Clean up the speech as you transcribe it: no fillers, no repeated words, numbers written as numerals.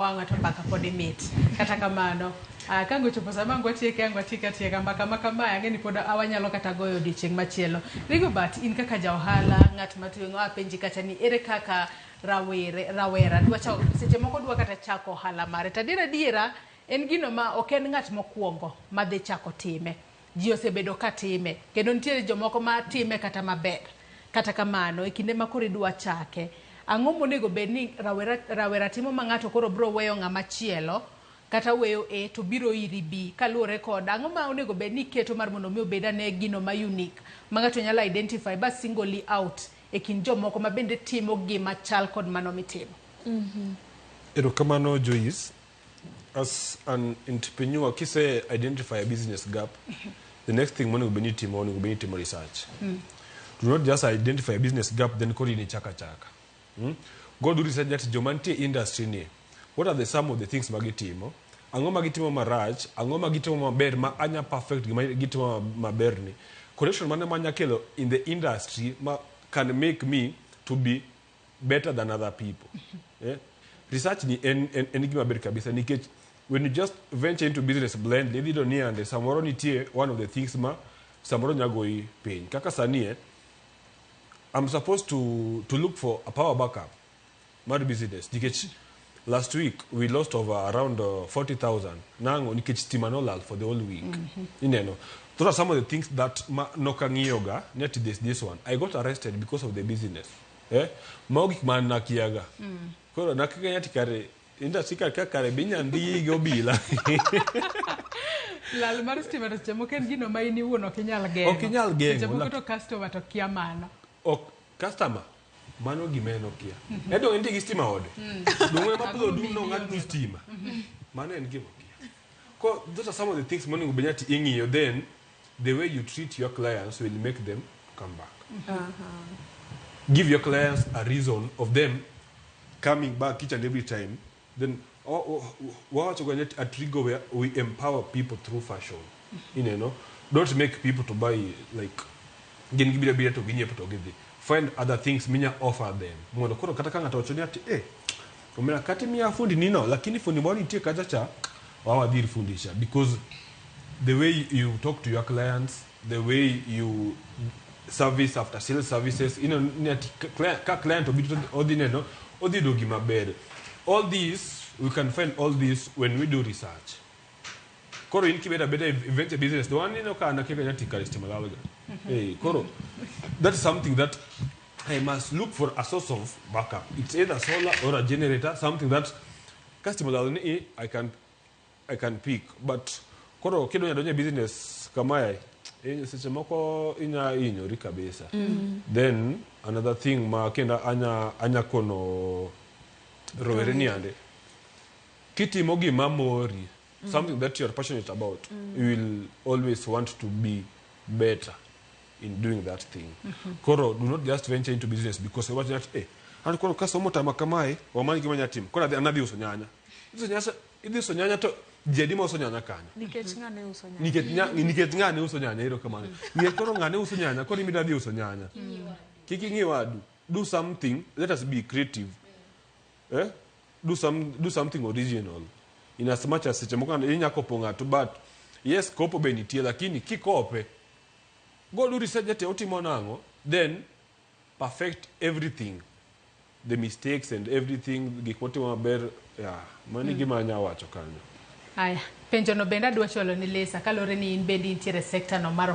wanga to mbaka kod mit kata kamano kango chopo sama ngwatieke ngwatika mbaka kama angeni pod awanyalo kata goyo dichieng machielo. Rigobert, in kaka ja ohala ngat matuengo apenji kata ni ere kaka Rawere dwa chako seche moko dwa kata chako ohala mare tadiera en gino ma oken ngat mokuongo ma dhi chako time. Ji osebedo ka time kendo nitiere jomoko ma time kata maber. Kata kamano e kinde ma koro idwa chake ang'o monego bed ni Rawere timo ma ng'ato koro bro weyo ng'ama chielo kata weyo to biro iri bi kaluwore kod ang'o ma onego bed ni keto mar mondo mi obed ane gino ma unique ma ng'ato nyalo identify ba singly out e kin jomoko ma bende timo gima chal kod mano mitimo. Erokamano Joyce, as an entrepreneur kise identify a business gap, the next thing monego bed ni timo research. Do not just identify a business gap then call it chaka. Go do research that jomanti industry ni. What are some of the things magitimo? Ango magitimo marach, ango magitimo maber ma anya perfect magitimo maber ni. Correction manya kelo in the industry can make me to be better than other people. Research ni enigma maber kabisa nikech when you just venture into business blend, they don't need and samoro nitie one of the things samoro nyago I pain. Kaka sanie I'm supposed to look for a power backup. Mad business. Last week we lost over around 40,000. Nango nikech timanolal for the whole week. Those are some of the things that nokangiyoga. Net this one. I got arrested because of the business. Maogik man nakiyaga. Koro nakiga nyati kare. Inda sika kare binya ndi gobila. Lal mar stima to chemo ken gino ma ini wuon okinyal gengo. Okinyal gengo. Chemo to customer to kia mano. Customer mano gimeno kia. Edo endi gi stima ode. Dongwe mapudho duno ng'at stima. Mano en gimo kia. Those are some of the things monego benyati ing'iyo, then the way you treat your clients will make them come back. Give your clients a reason of them coming back each and every time. Then what we're at Rigobert, we empower people through fashion. Don't make people to buy like find other things minya offer them. Mwana koro kataka ngata wachoni ati umena kati miya fundi nino lakini fundi mwani itie kachacha wawa dhiri fundisha, because the way you talk to your clients, the way you service after sales services, client odi dogi mabere. All these we can find all this when we do research. Koro inkibeta better event business. The one kana keka nyati karistima lalaga. Koro, that's something that I must look for a source of backup. It's either solar or a generator, something that customer I can pick. But koro kido nyadonya business kamaya sechemoko inyo rika besa. Then another thing ma kenda anya kono Rawere niande. Kiti mogi mamori. Something that you're passionate about, you will always want to be better in doing that thing. Koro, do not just venture into business because you want to and koro kasomo tamakamai wamani kimanya team. Kora anadi usonyanya. Usonyanya to jedimo usonyanya kana. Niket ngane usonyanya hilo kamano. Niket koro ngane usonyanya, koro imidadi usonyanya. Kiki ngiwadu. Do something, let us be creative. Do something original. In as much as chemokana inyako ponga to, but yes kopo benitie lakini kikope go do research at otimonango, then perfect everything, the mistakes and everything gikoti maber mani gimanya wacho kanyo. Aya penjo no benda dwa cholo ni lesa kalore ni in bendi intiere sector no maro